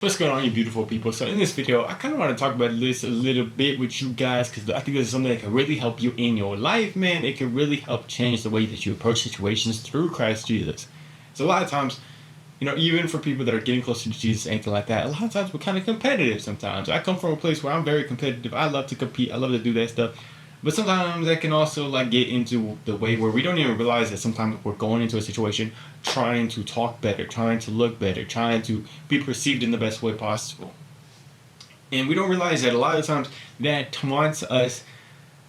What's going on, you beautiful people? So in this video, I kind of want to talk about this a little bit with you guys because I think this is something that can really help you in your life, man. It can really help change the way that you approach situations through Christ Jesus. So a lot of times, even for people that are getting closer to Jesus, anything like that, a lot of times we're kind of competitive sometimes. I come from a place where I'm very competitive. I love to compete. I love to do that stuff. But sometimes that can also get into the way where we don't even realize that sometimes we're going into a situation trying to talk better, trying to look better, trying to be perceived in the best way possible. And we don't realize that a lot of times that wants us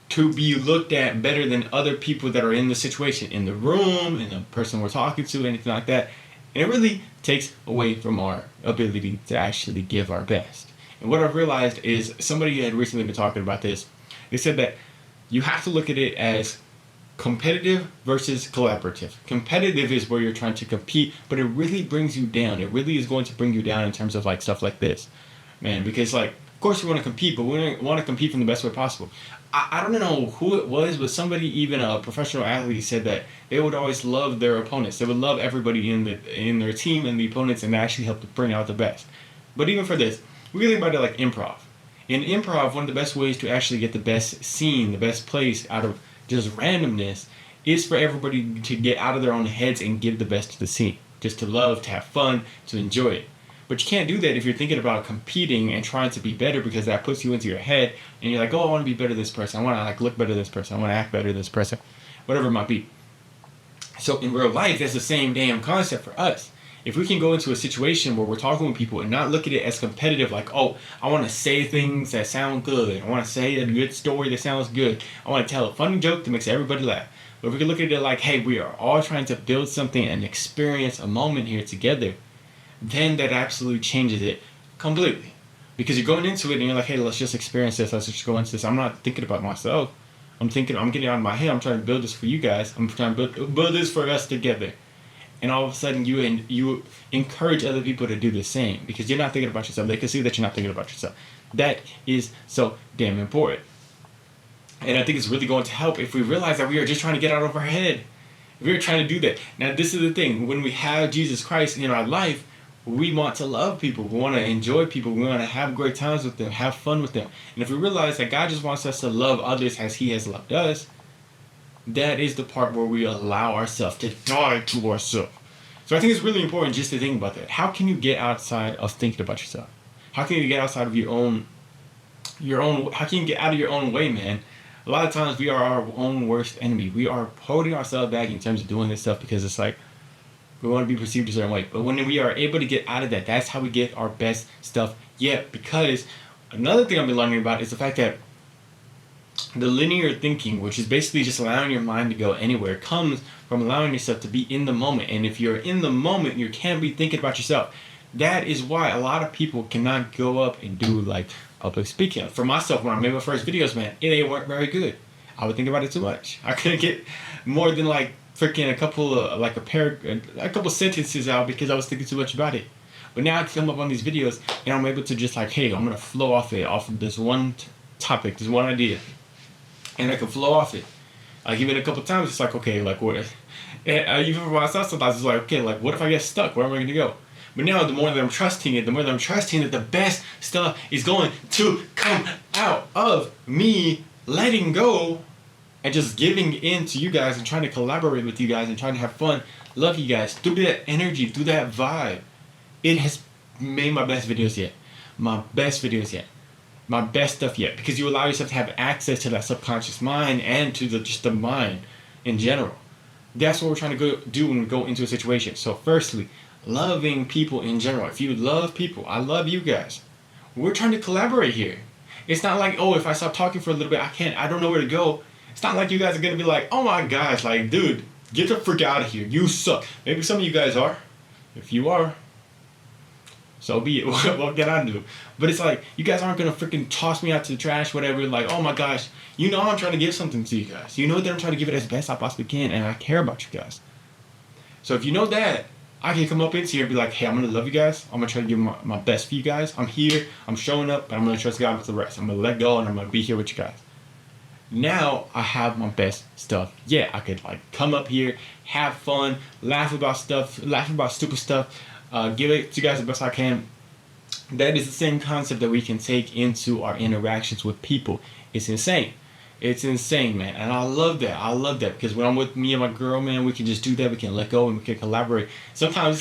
to be looked at better than other people that are in the situation, in the room, in the person we're talking to, anything like that. And it really takes away from our ability to actually give our best. And what I've realized is somebody had recently been talking about this. They said that you have to look at it as competitive versus collaborative. Competitive is where you're trying to compete, but it really brings you down. It really is going to bring you down in terms of stuff like this, man. Because of course we want to compete, but we want to compete from the best way possible. I don't know who it was, but somebody, even a professional athlete, said that they would always love their opponents. They would love everybody in their team and the opponents, and actually help to bring out the best. But even for this, we think about it like improv. In improv, one of the best ways to actually get the best scene, the best place out of just randomness is for everybody to get out of their own heads and give the best to the scene. Just to love, to have fun, to enjoy it. But you can't do that if you're thinking about competing and trying to be better, because that puts you into your head and you're like, oh, I want to be better than this person. I want to look better than this person. I want to act better than this person. Whatever it might be. So in real life, that's the same damn concept for us. If we can go into a situation where we're talking with people and not look at it as competitive, oh, I want to say things that sound good. I want to say a good story that sounds good. I want to tell a funny joke that makes everybody laugh. But if we can look at it hey, we are all trying to build something and experience a moment here together, then that absolutely changes it completely. Because you're going into it and you're like, hey, let's just experience this. Let's just go into this. I'm not thinking about myself. I'm getting out of my head. I'm trying to build this for you guys. I'm trying to build this for us together. And all of a sudden, you encourage other people to do the same because you're not thinking about yourself. They can see that you're not thinking about yourself. That is so damn important. And I think it's really going to help if we realize that we are just trying to get out of our head. If we're trying to do that. Now, this is the thing. When we have Jesus Christ in our life, we want to love people. We want to enjoy people. We want to have great times with them, have fun with them. And if we realize that God just wants us to love others as He has loved us, that is the part where we allow ourselves to die to ourselves. So I think it's really important just to think about that. How can you get outside of thinking about yourself? How can you get outside of your own, how can you get out of your own way, man? A lot of times we are our own worst enemy. We are holding ourselves back in terms of doing this stuff because it's we want to be perceived a certain way. But when we are able to get out of that, that's how we get our best stuff yet. Because another thing I've been learning about is the fact that the linear thinking, which is basically just allowing your mind to go anywhere, comes from allowing yourself to be in the moment. And if you're in the moment, you can't be thinking about yourself. That is why a lot of people cannot go up and do public speaking. For myself, when I made my first videos, man, they weren't very good. I would think about it too much. I couldn't get more than freaking a couple of a couple sentences out because I was thinking too much about it. But now I can come up on these videos and I'm able to just hey, I'm gonna flow off of this one topic, this one idea. And I can flow off it. Even a couple times, it's okay, what? And even for myself, sometimes it's okay, what if I get stuck? Where am I going to go? But now, the more that I'm trusting it, that the best stuff is going to come out of me letting go and just giving in to you guys and trying to collaborate with you guys and trying to have fun, love you guys, through that energy, through that vibe. It has made my best videos yet. My best stuff yet, because you allow yourself to have access to that subconscious mind and to just the mind in general. That's what we're trying to do when we go into a situation. So firstly, loving people in general. If you love people, I love you guys. We're trying to collaborate here. It's not if I stop talking for a little bit, I don't know where to go. It's not you guys are going to be oh my gosh, dude, get the frick out of here. You suck. Maybe some of you guys are. If you are, so be it. What can I do? But it's you guys aren't going to freaking toss me out to the trash, whatever. Oh my gosh. I'm trying to give something to you guys. You know that I'm trying to give it as best I possibly can, and I care about you guys. So if you know that, I can come up into here and be hey, I'm going to love you guys. I'm going to try to give my best for you guys. I'm here. I'm showing up, but I'm going to trust God with the rest. I'm going to let go, and I'm going to be here with you guys. Now I have my best stuff. Yeah, I could come up here, have fun, laugh about stupid stuff, give it to you guys the best I can. that is the same concept that we can take into our interactions with people. It's insane. It's insane, man. And I love that. I love that because when I'm with me and my girl, man, we can just do that. We can let go and we can collaborate. Sometimes,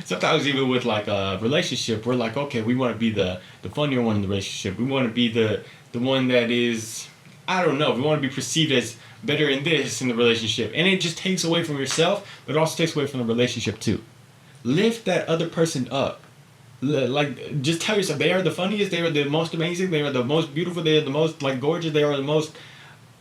sometimes even with like a relationship, we're like, okay, we want to be the funnier one in the relationship. We want to be the one that is, I don't know. We want to be perceived as better in this in the relationship. And it just takes away from yourself, but it also takes away from the relationship too. Lift that other person up. Like, just tell yourself they are the funniest, they are the most amazing, they are the most beautiful, they are the most like gorgeous, they are the most,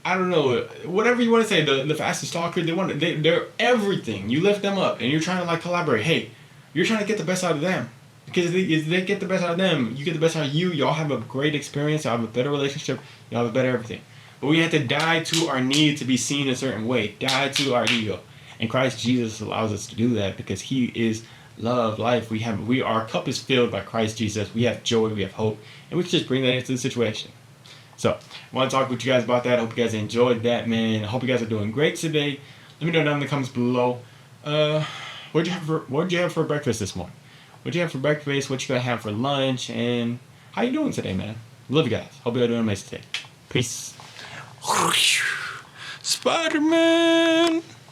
I don't know, whatever you want to say, the fastest talker, they're everything. You lift them up and you're trying to like collaborate. Hey, you're trying to get the best out of them. Because if they get the best out of them, you get the best out of you. Y'all have a great experience. Y'all have a better relationship. Y'all have a better everything. But we have to die to our need to be seen a certain way. Die to our ego. And Christ Jesus allows us to do that because He is love, life. Our cup is filled by Christ Jesus. We have joy. We have hope. And we can just bring that into the situation. So, I want to talk with you guys about that. I hope you guys enjoyed that, man. I hope you guys are doing great today. Let me know down in the comments below. What'd you have for breakfast this morning? What'd you have for breakfast? What you gonna have for lunch? And how you doing today, man? Love you guys. Hope you're doing amazing today. Peace. Spider-Man.